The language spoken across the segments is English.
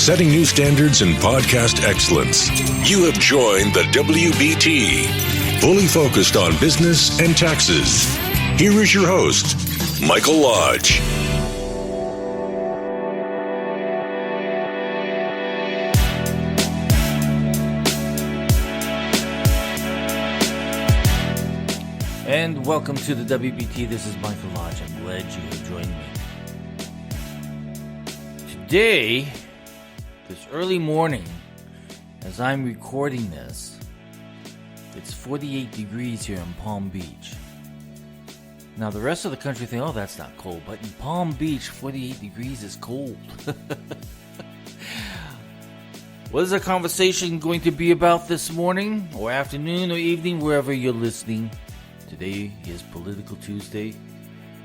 setting new standards in podcast excellence. You have joined the WBT, fully focused on business and taxes. Here is your host, Michael Lodge. And welcome to the WBT. This is Michael Lodge. I'm glad you have joined me. Today, this early morning, as I'm recording this, it's 48 degrees here in Palm Beach. Now, the rest of the country think, oh, that's not cold. But in Palm Beach, 48 degrees is cold. What is the conversation going to be about this morning, or afternoon, or evening, wherever you're listening? Today is Political Tuesday,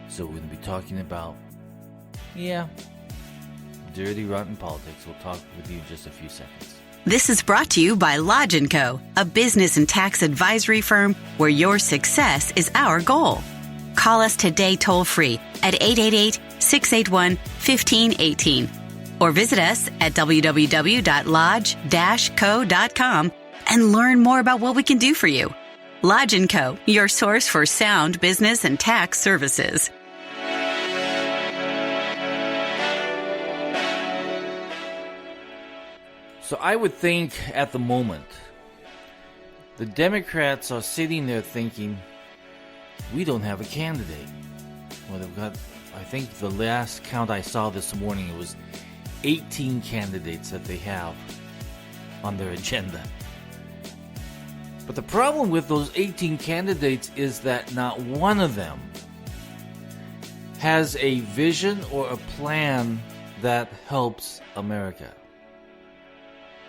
so we're going to be talking about, dirty, rotten politics. We'll talk with you in just a few seconds. This is brought to you by Lodge & Co., a business and tax advisory firm where your success is our goal. Call us today toll-free at 888-681-1518 or visit us at www.lodge-co.com and learn more about what we can do for you. Lodge & Co., your source for sound business and tax services. So I would think at the moment, the Democrats are sitting there thinking, we don't have a candidate. Well, they've got, I think the last count I saw this morning, it was 18 candidates that they have on their agenda. But the problem with those 18 candidates is that not one of them has a vision or a plan that helps America.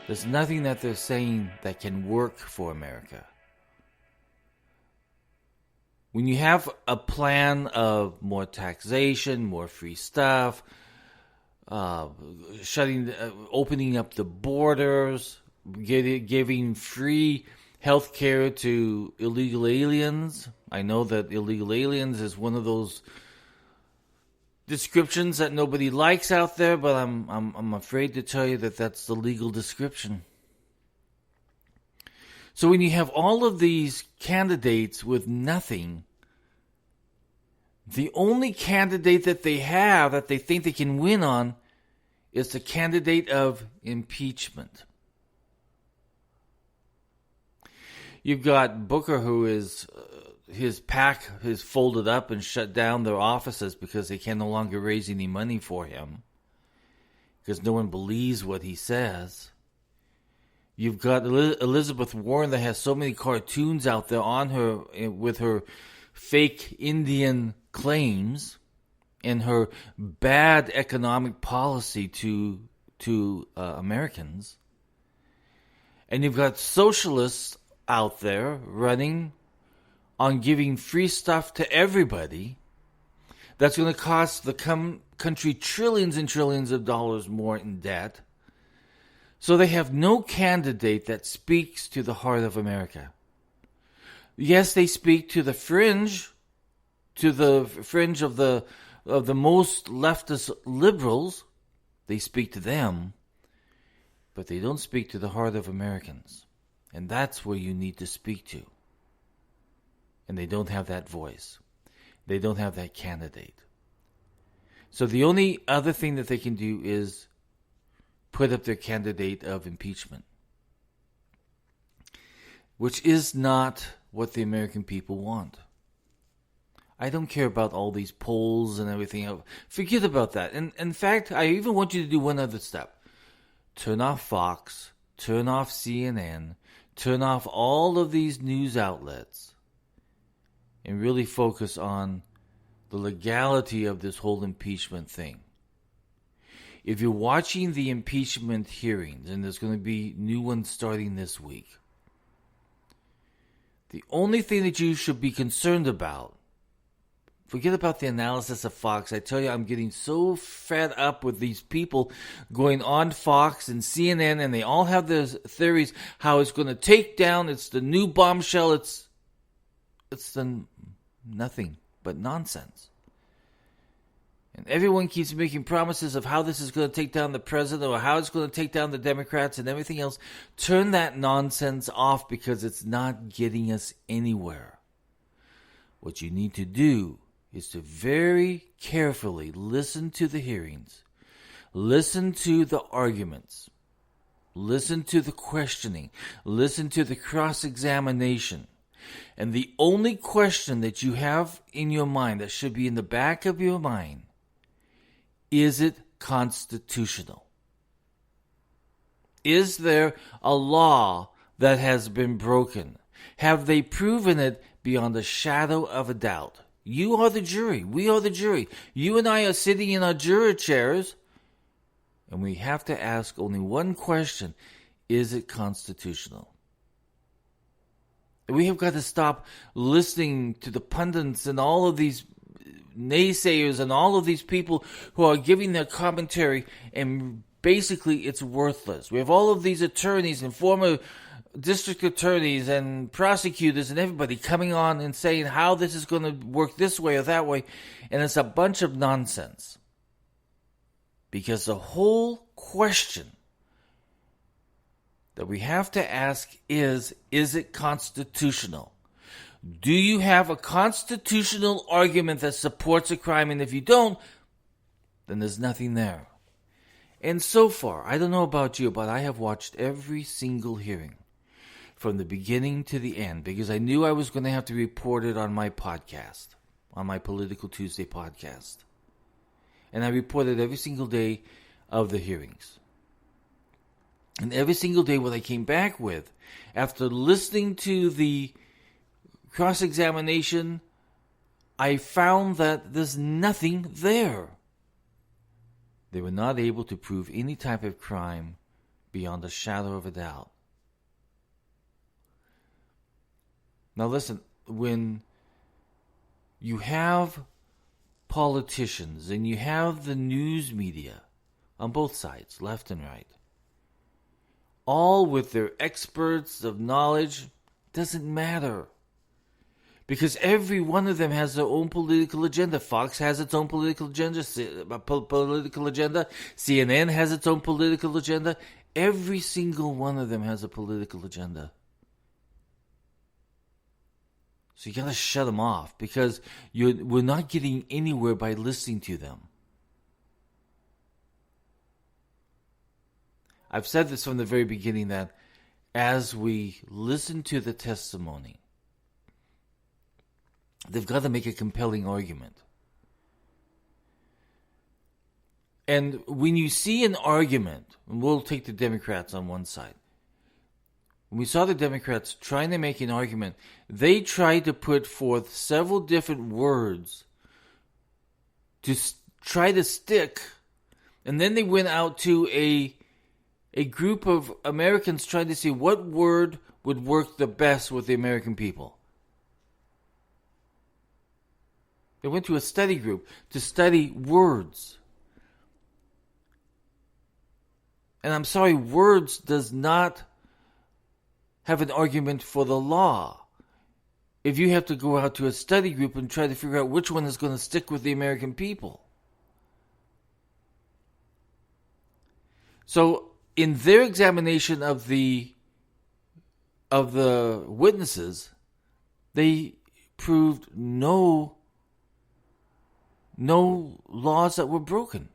There's nothing that they're saying that can work for America. When you have a plan of more taxation, more free stuff, opening up the borders, giving free health care to illegal aliens. I know that illegal aliens is one of those descriptions that nobody likes out there, but I'm afraid to tell you that that's the legal description. So when you have all of these candidates with nothing, the only candidate that they have that they think they can win on is the candidate of impeachment. You've got Booker, who is his PAC has folded up and shut down their offices because they can no longer raise any money for him because no one believes what he says. You've got Elizabeth Warren that has so many cartoons out there on her with her fake Indian claims and her bad economic policy to Americans. And you've got socialists out there running on giving free stuff to everybody that's going to cost the country trillions and trillions of dollars more in debt. So they have no candidate that speaks to the heart of America. Yes, they speak to the fringe of the most leftist liberals. They speak to them, but they don't speak to the heart of Americans. And that's where you need to speak to. And they don't have that voice. They don't have that candidate. So the only other thing that they can do is put up their candidate of impeachment, which is not what the American people want. I don't care about all these polls and everything. Forget about that. And in fact, I even want you to do one other step. Turn off Fox, turn off CNN, turn off all of these news outlets, and really focus on the legality of this whole impeachment thing. If you're watching the impeachment hearings, and there's going to be new ones starting this week, the only thing that you should be concerned about, forget about the analysis of Fox. I tell you, I'm getting so fed up with these people going on Fox and CNN, and they all have their theories how it's going to take down, it's the new bombshell, it's the nothing but nonsense. And everyone keeps making promises of how this is going to take down the president or how it's going to take down the Democrats and everything else. Turn that nonsense off because it's not getting us anywhere. What you need to do is to very carefully listen to the hearings, listen to the arguments, listen to the questioning, listen to the cross-examination. And the only question that you have in your mind, that should be in the back of your mind, is it constitutional? Is there a law that has been broken? Have they proven it beyond a shadow of a doubt? You are the jury. We are the jury. You and I are sitting in our juror chairs, and we have to ask only one question. Is it constitutional? We have got to stop listening to the pundits and all of these naysayers and all of these people who are giving their commentary, and basically it's worthless. We have all of these attorneys and former district attorneys and prosecutors and everybody coming on and saying how this is going to work this way or that way, and it's a bunch of nonsense. Because the whole question that we have to ask is it constitutional? Do you have a constitutional argument that supports a crime? And if you don't, then there's nothing there. And so far, I don't know about you, but I have watched every single hearing from the beginning to the end because I knew I was going to have to report it on my podcast, on my Political Tuesday podcast. And I reported every single day of the hearings. And every single day what I came back with, after listening to the cross-examination, I found that there's nothing there. They were not able to prove any type of crime beyond a shadow of a doubt. Now listen, when you have politicians and you have the news media on both sides, left and right, all with their experts of knowledge, doesn't matter. Because every one of them has their own political agenda. Fox has its own political agenda. CNN has its own political agenda. Every single one of them has a political agenda. So you got to shut them off because we're not getting anywhere by listening to them. I've said this from the very beginning that as we listen to the testimony, they've got to make a compelling argument. And when you see an argument, and we'll take the Democrats on one side. When we saw the Democrats trying to make an argument, they tried to put forth several different words to try to stick. And then they went out to a group of Americans trying to see what word would work the best with the American people. They went to a study group to study words. And I'm sorry, words does not have an argument for the law. If you have to go out to a study group and try to figure out which one is going to stick with the American people. So, in their examination of the witnesses, they proved no laws that were broken.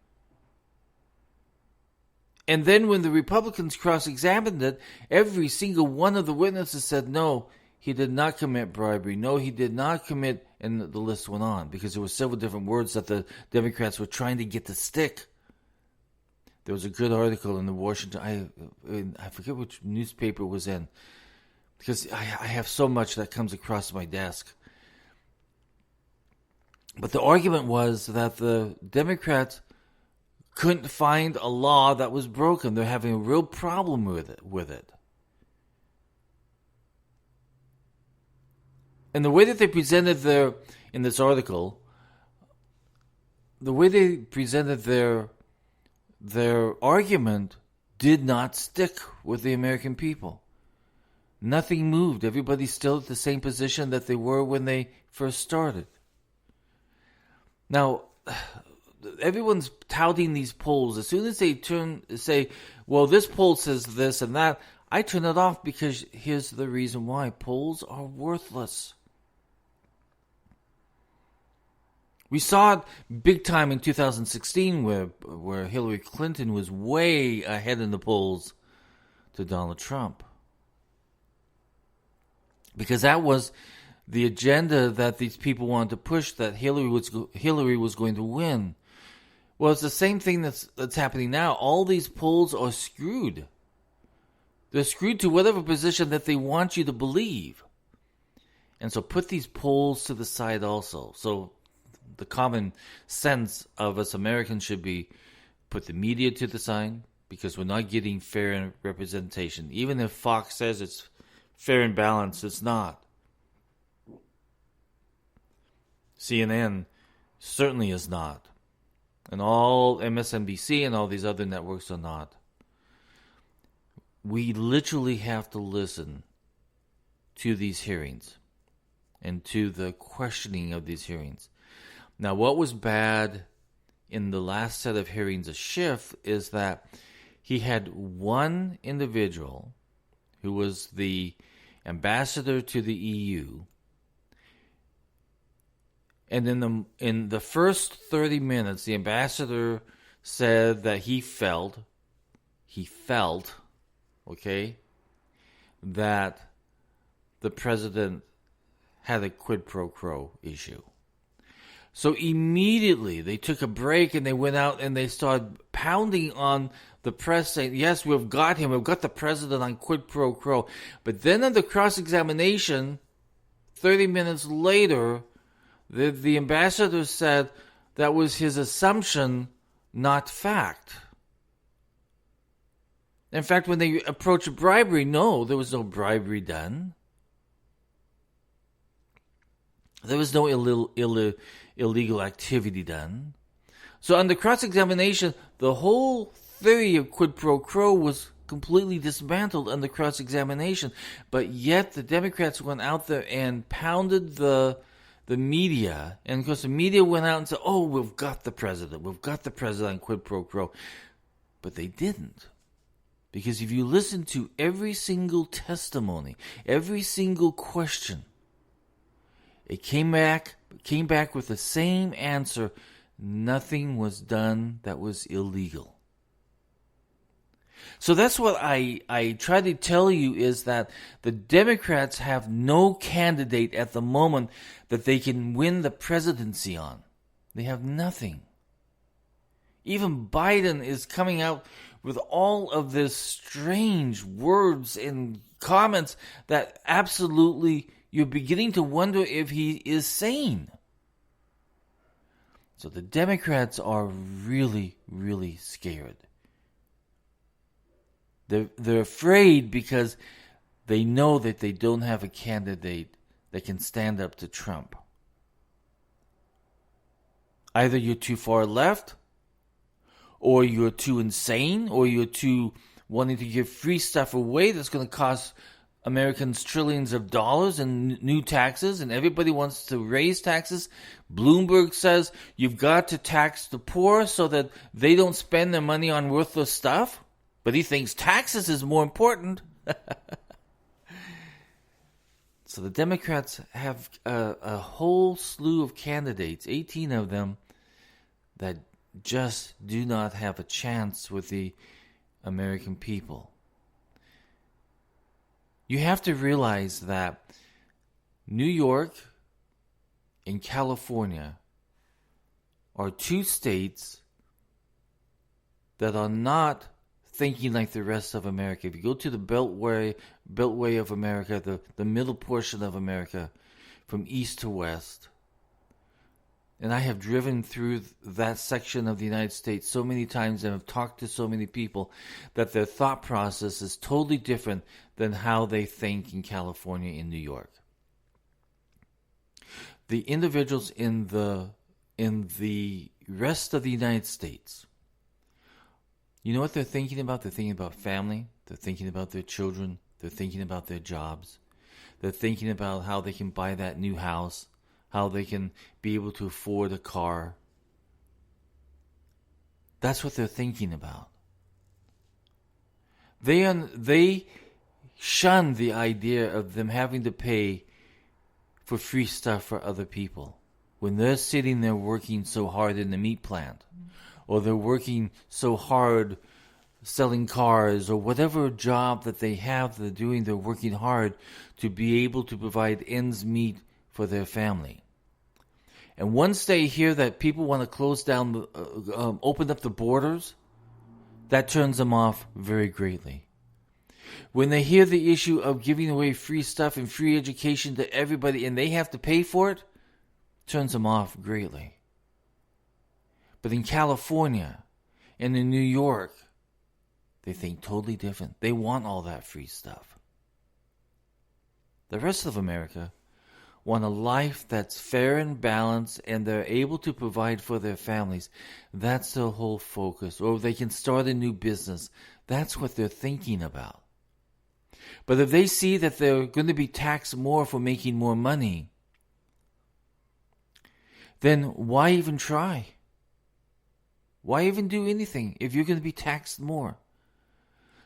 And then when the Republicans cross-examined it, every single one of the witnesses said, no, he did not commit bribery. No, he did not commit, and the list went on, because there were several different words that the Democrats were trying to get to stick. There was a good article in the Washington, I forget which newspaper it was in, because I have so much that comes across my desk. But the argument was that the Democrats couldn't find a law that was broken. They're having a real problem with it. And the way that they presented in this article, the way they presented their argument did not stick with the American people. Nothing moved. Everybody's still at the same position that they were when they first started. Now, everyone's touting these polls. As soon as they say, well, this poll says this and that, I turn it off, because here's the reason why. Polls are worthless. We saw it big time in 2016 where Hillary Clinton was way ahead in the polls to Donald Trump. Because that was the agenda that these people wanted to push, that Hillary was going to win. Well, it's the same thing that's happening now. All these polls are screwed. They're screwed to whatever position that they want you to believe. And so put these polls to the side also. So the common sense of us Americans should be put the media to the side, because we're not getting fair representation. Even if Fox says it's fair and balanced, it's not. CNN certainly is not. And all MSNBC and all these other networks are not. We literally have to listen to these hearings and to the questioning of these hearings. Now, what was bad in the last set of hearings of Schiff is that he had one individual who was the ambassador to the EU, and in the first 30 minutes, the ambassador said that he felt, okay, that the president had a quid pro quo issue. So immediately they took a break and they went out and they started pounding on the press, saying, yes, we've got him. We've got the president on quid pro quo. But then on the cross-examination, 30 minutes later, the ambassador said that was his assumption, not fact. In fact, when they approached bribery, no, there was no bribery done. There was no illegal activity done. So on the cross-examination, the whole theory of quid pro quo was completely dismantled on the cross-examination. But yet the Democrats went out there and pounded the media. And of course the media went out and said, oh, we've got the president. We've got the president on quid pro quo. But they didn't. Because if you listen to every single testimony, every single question, it came back with the same answer. Nothing was done that was illegal. So that's what I try to tell you, is that the Democrats have no candidate at the moment that they can win the presidency on. They have nothing. Even Biden is coming out with all of this strange words and comments that absolutely you're beginning to wonder if he is sane. So the Democrats are really, really scared. They're afraid because they know that they don't have a candidate that can stand up to Trump. Either you're too far left, or you're too insane, or you're too wanting to give free stuff away that's going to cost Americans trillions of dollars in new taxes, and everybody wants to raise taxes. Bloomberg says you've got to tax the poor so that they don't spend their money on worthless stuff, but he thinks taxes is more important. So the Democrats have a whole slew of candidates, 18 of them, that just do not have a chance with the American people. You have to realize that New York and California are two states that are not thinking like the rest of America. If you go to the Beltway of America, the middle portion of America, from east to west, and I have driven through that section of the United States so many times and have talked to so many people that their thought process is totally different than how they think in California and New York. The individuals in the rest of the United States, you know what they're thinking about? They're thinking about family. They're thinking about their children. They're thinking about their jobs. They're thinking about how they can buy that new house, how they can be able to afford a car. That's what they're thinking about. They shun the idea of them having to pay for free stuff for other people when they're sitting there working so hard in the meat plant, or they're working so hard selling cars, or whatever job that they have they're doing. They're working hard to be able to provide ends meet for their family. And once they hear that people want to close down, open up the borders, that turns them off very greatly. When they hear the issue of giving away free stuff and free education to everybody and they have to pay for it, turns them off greatly. But in California and in New York, they think totally different. They want all that free stuff. The rest of America want a life that's fair and balanced, and they're able to provide for their families. That's their whole focus. Or they can start a new business. That's what they're thinking about. But if they see that they're going to be taxed more for making more money, then why even try? Why even do anything if you're going to be taxed more?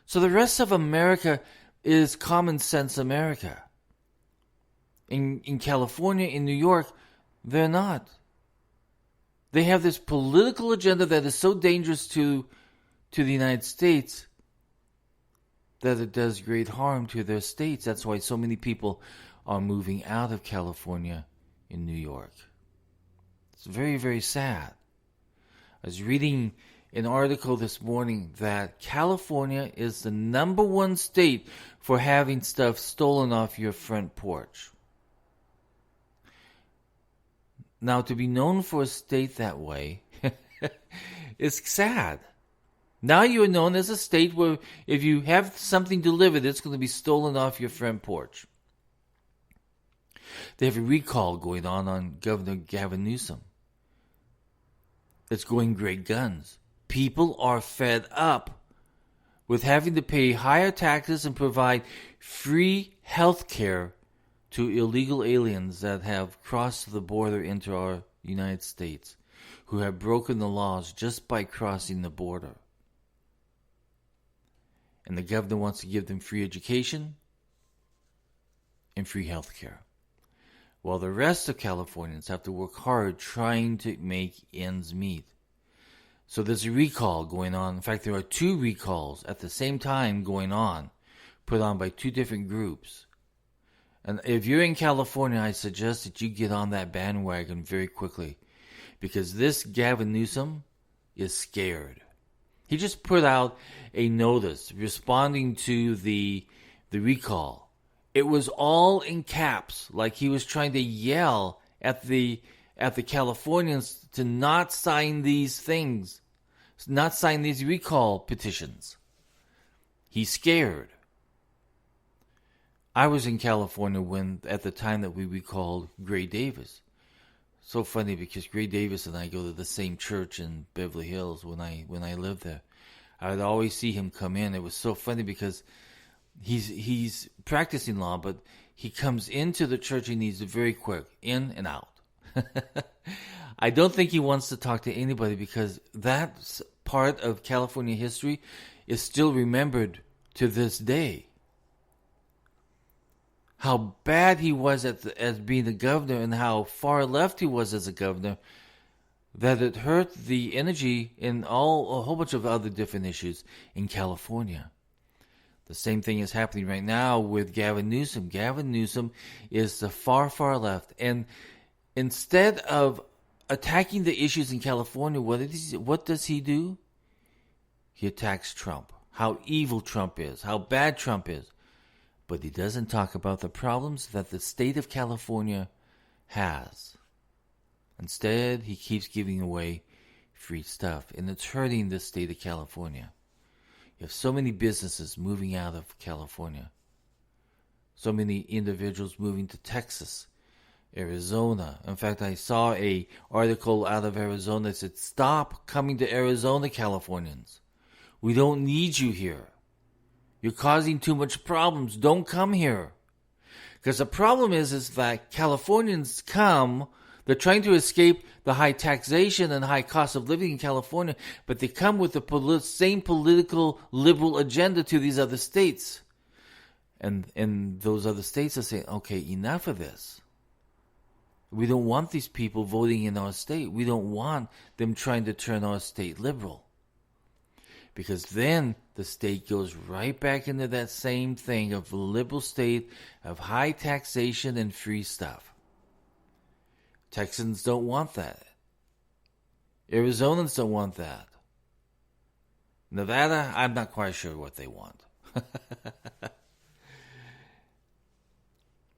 So the rest of America is common sense America. In California, in New York, they're not. They have this political agenda that is so dangerous to the United States that it does great harm to their states. That's why so many people are moving out of California in New York. It's very, very sad. I was reading an article this morning that California is the number one state for having stuff stolen off your front porch. Now, to be known for a state that way is sad. Now you are known as a state where if you have something delivered, it's going to be stolen off your front porch. They have a recall going on Governor Gavin Newsom. It's going great guns. People are fed up with having to pay higher taxes and provide free health care to illegal aliens that have crossed the border into our United States, who have broken the laws just by crossing the border. And the governor wants to give them free education and free health care, while the rest of Californians have to work hard trying to make ends meet. So there's a recall going on. In fact, there are 2 recalls at the same time going on, put on by 2 different groups. And if you're in California, I suggest that you get on that bandwagon very quickly, because this Gavin Newsom is scared. He just put out a notice responding to the recall. It was all in caps, like he was trying to yell at the Californians to not sign these things, not sign these recall petitions. He's scared. I was in California at the time that we recalled Gray Davis. So funny, because Gray Davis and I go to the same church in Beverly Hills when I lived there. I would always see him come in. It was so funny because he's practicing law, but he comes into the church and he's very quick, in and out. I don't think he wants to talk to anybody, because that part of California history is still remembered to this day. How bad he was as being a governor, and how far left he was as a governor, that it hurt the energy in a whole bunch of other different issues in California. The same thing is happening right now with Gavin Newsom. Gavin Newsom is the far, far left. And instead of attacking the issues in California, what does he do? He attacks Trump. How evil Trump is. How bad Trump is. But he doesn't talk about the problems that the state of California has. Instead, he keeps giving away free stuff, and it's hurting the state of California. You have so many businesses moving out of California. So many individuals moving to Texas, Arizona. In fact, I saw an article out of Arizona that said, "Stop coming to Arizona, Californians. We don't need you here. You're causing too much problems. Don't come here." Because the problem is that Californians come, They're trying to escape the high taxation and high cost of living in California, but they come with the same political liberal agenda to these other states. And those other states are saying, okay, enough of this. We don't want these people voting in our state. We don't want them trying to turn our state liberal. Because then the state goes right back into that same thing of a liberal state of high taxation and free stuff. Texans don't want that. Arizonans don't want that. Nevada, I'm not quite sure what they want.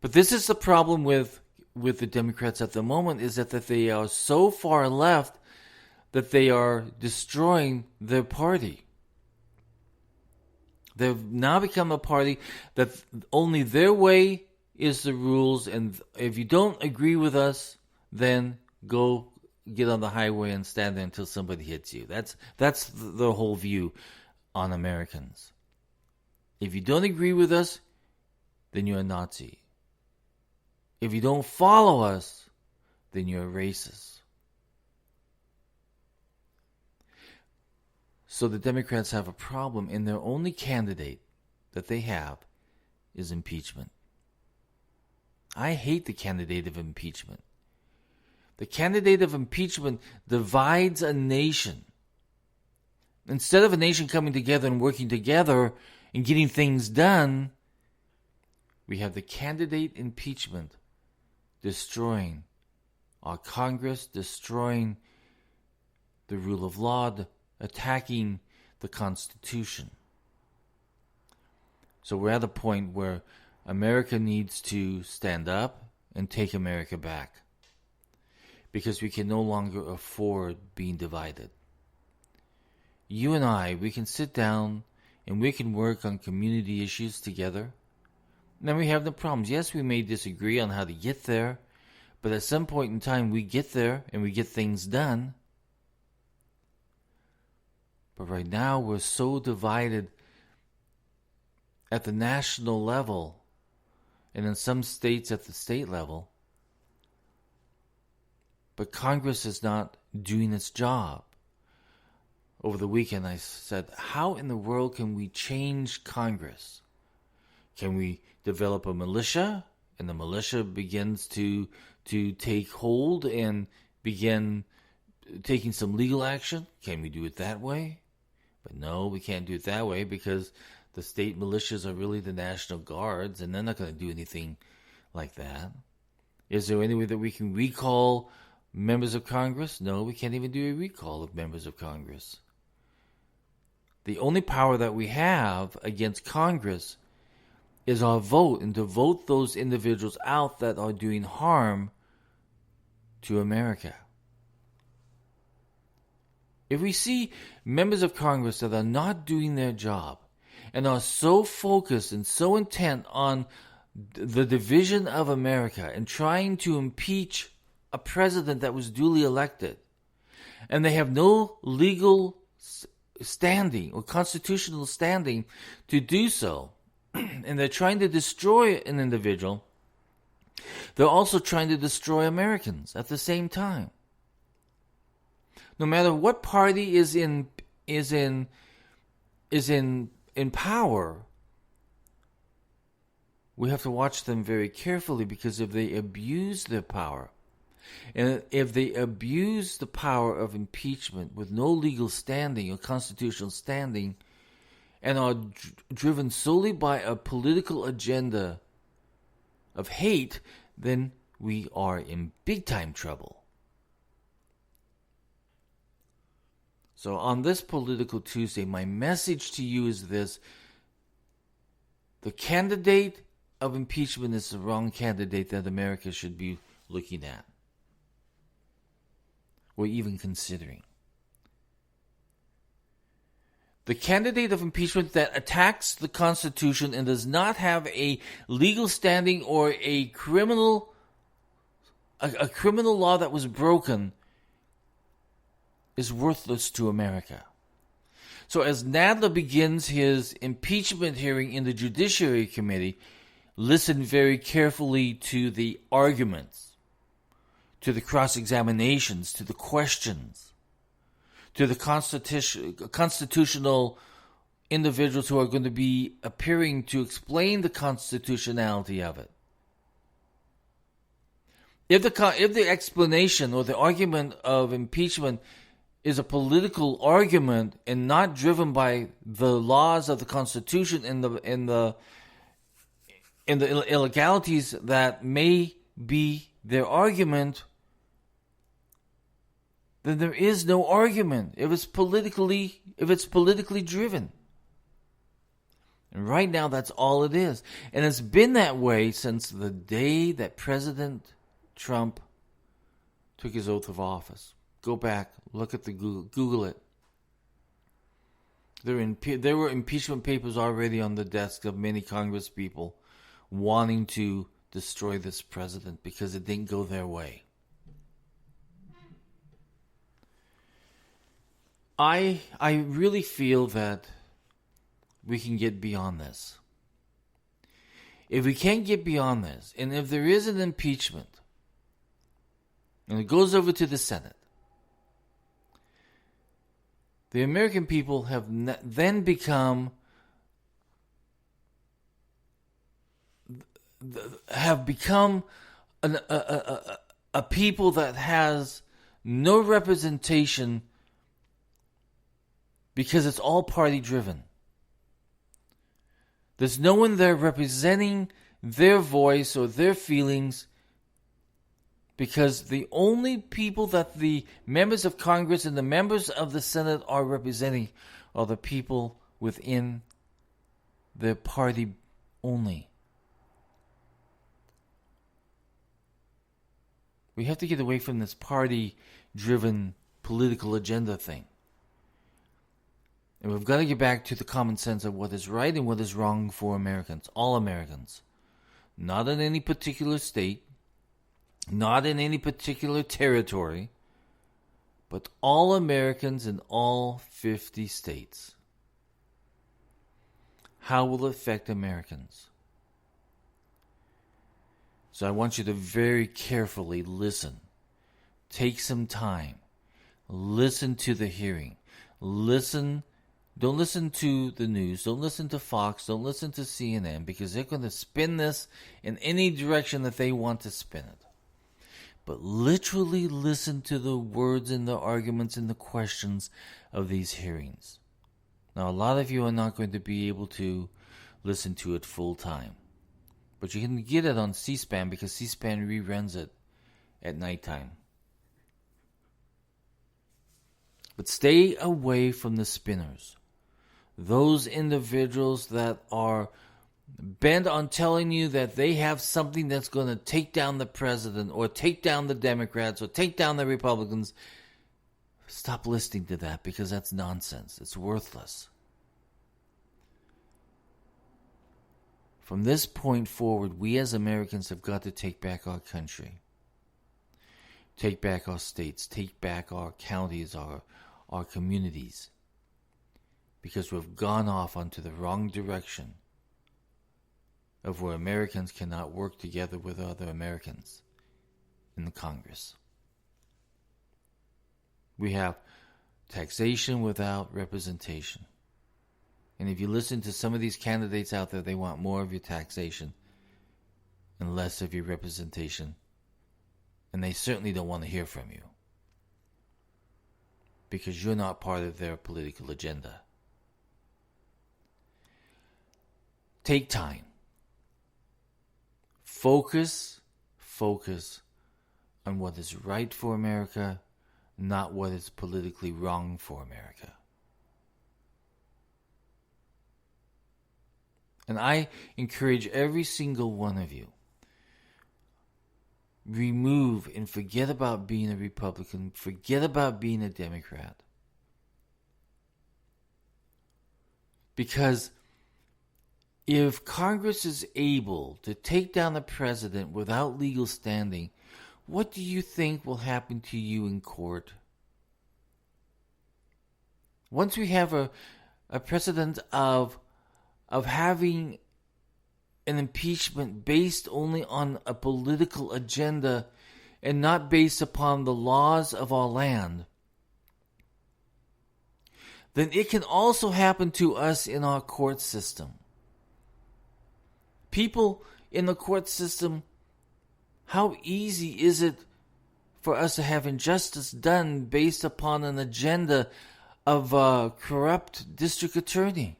But this is the problem with the Democrats at the moment, is that they are so far left that they are destroying their party. They've now become a party that only their way is the rules, and if you don't agree with us, then go get on the highway and stand there until somebody hits you. That's the whole view on Americans. If you don't agree with us, then you're a Nazi. If you don't follow us, then you're a racist. So the Democrats have a problem, and their only candidate that they have is impeachment. I hate the candidate of impeachment. The candidate of impeachment divides a nation. Instead of a nation coming together and working together and getting things done, we have the candidate impeachment destroying our Congress, destroying the rule of law, attacking the Constitution. So we're at a point where America needs to stand up and take America back, because we can no longer afford being divided. You and I, we can sit down and we can work on community issues together. Then we have no problems. Yes, we may disagree on how to get there, but at some point in time we get there and we get things done. But right now we're so divided at the national level and in some states at the state level. But Congress is not doing its job. Over the weekend I said, how in the world can we change Congress? Can we develop a militia, and the militia begins to take hold and begin taking some legal action? Can we do it that way? But no, we can't do it that way, because the state militias are really the National Guards, and they're not going to do anything like that. Is there any way that we can recall members of Congress? No, we can't even do a recall of members of Congress. The only power that we have against Congress is our vote, and to vote those individuals out that are doing harm to America. If we see members of Congress that are not doing their job and are so focused and so intent on the division of America and trying to impeach a president that was duly elected, and they have no legal standing or constitutional standing to do so, and they're trying to destroy an individual, they're also trying to destroy Americans at the same time. No matter what party is in power, we have to watch them very carefully, because if they abuse their power, and if they abuse the power of impeachment with no legal standing or constitutional standing, and are driven solely by a political agenda of hate, then we are in big time trouble. So on this Political Tuesday, my message to you is this: the candidate of impeachment is the wrong candidate that America should be looking at, or even considering. The candidate of impeachment that attacks the Constitution and does not have a legal standing or a criminal law that was broken is worthless to America. So as Nadler begins his impeachment hearing in the Judiciary Committee, listen very carefully to the arguments, to the cross-examinations, to the questions, to the constitutional individuals who are going to be appearing to explain the constitutionality of it. If the explanation or the argument of impeachment is a political argument and not driven by the laws of the Constitution and the illegalities that may be their argument, then there is no argument if it's politically driven. And right now, that's all it is. And it's been that way since the day that President Trump took his oath of office. Go back, look at the Google it. There were impeachment papers already on the desks of many Congress people wanting to destroy this president because it didn't go their way. I really feel that we can get beyond this. If we can't get beyond this, and if there is an impeachment, and it goes over to the Senate, the American people have then become a people that has no representation because it's all party driven. There's no one there representing their voice or their feelings, because the only people that the members of Congress and the members of the Senate are representing are the people within their party only. We have to get away from this party-driven political agenda thing. And we've got to get back to the common sense of what is right and what is wrong for Americans. All Americans. Not in any particular state. Not in any particular territory. But all Americans in all 50 states. How will it affect Americans? So I want you to very carefully listen. Take some time. Listen to the hearing. Listen. Don't listen to the news. Don't listen to Fox. Don't listen to CNN, because they're going to spin this in any direction that they want to spin it. But literally listen to the words and the arguments and the questions of these hearings. Now, a lot of you are not going to be able to listen to it full time. But you can get it on C-SPAN, because C-SPAN reruns it at nighttime. But stay away from the spinners. Those individuals that are bent on telling you that they have something that's going to take down the president or take down the Democrats or take down the Republicans. Stop listening to that, because that's nonsense. It's worthless. From this point forward, we as Americans have got to take back our country. Take back our states. Take back our counties, our communities. Because we've gone off onto the wrong direction of where Americans cannot work together with other Americans in the Congress. We have taxation without representation. And if you listen to some of these candidates out there, they want more of your taxation and less of your representation. And they certainly don't want to hear from you, because you're not part of their political agenda. Take time. Focus on what is right for America, not what is politically wrong for America. And I encourage every single one of you, remove and forget about being a Republican, forget about being a Democrat. Because if Congress is able to take down the president without legal standing, what do you think will happen to you in court? Once we have a precedent of having an impeachment based only on a political agenda, and not based upon the laws of our land, then it can also happen to us in our court system. People in the court system, how easy is it for us to have injustice done based upon an agenda of a corrupt district attorney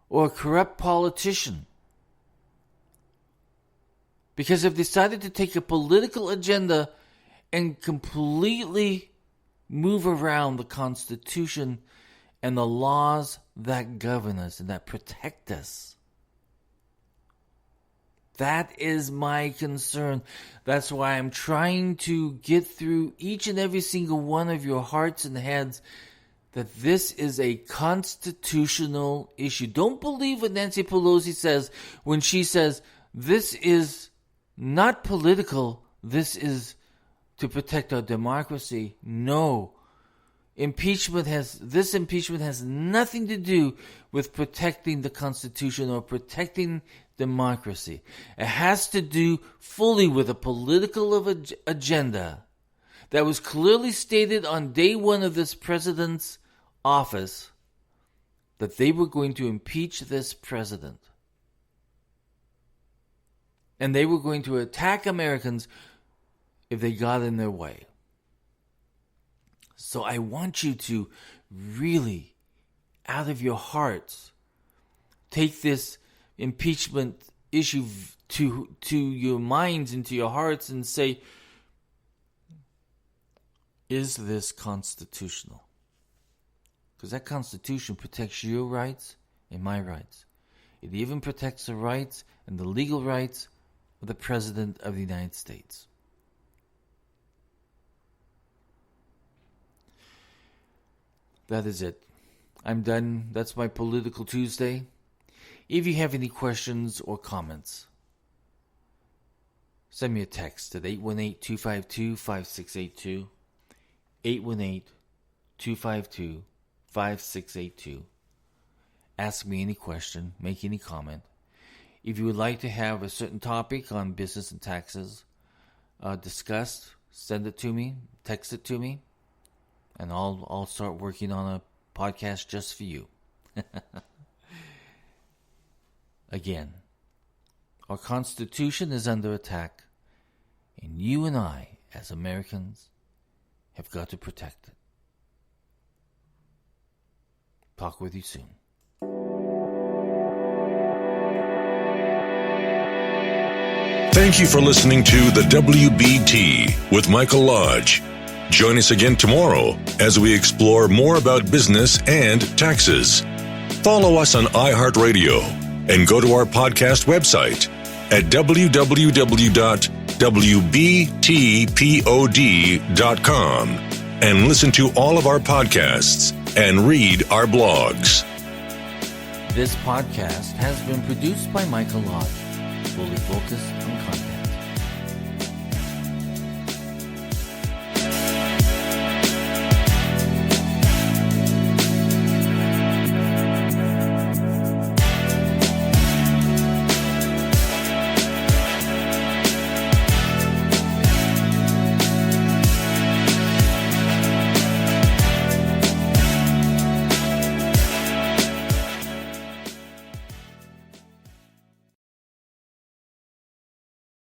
or a corrupt politician? Because they've decided to take a political agenda and completely move around the Constitution and the laws that govern us and that protect us. That is my concern. That's why I'm trying to get through each and every single one of your hearts and heads that this is a constitutional issue. Don't believe what Nancy Pelosi says when she says this is not political, this is to protect our democracy. No. Impeachment has nothing to do with protecting the Constitution or protecting democracy. It has to do fully with a political agenda that was clearly stated on day one of this president's office that they were going to impeach this president. And they were going to attack Americans if they got in their way. So I want you to really, out of your hearts, take this impeachment issue to your minds and to your hearts and say, is this constitutional? Because that Constitution protects your rights and my rights. It even protects the rights and the legal rights of the President of the United States. That is it. I'm done. That's my Political Tuesday. If you have any questions or comments, send me a text at 818-252-5682, 818-252-5682. Ask me any question, make any comment. If you would like to have a certain topic on business and taxes discussed, send it to me, text it to me, and I'll start working on a podcast just for you. Again, our Constitution is under attack, and you and I, as Americans, have got to protect it. Talk with you soon. Thank you for listening to the WBT with Michael Lodge. Join us again tomorrow as we explore more about business and taxes. Follow us on iHeartRadio and go to our podcast website at www.wbtpod.com and listen to all of our podcasts and read our blogs. This podcast has been produced by Michael Lodge, fully focused on content.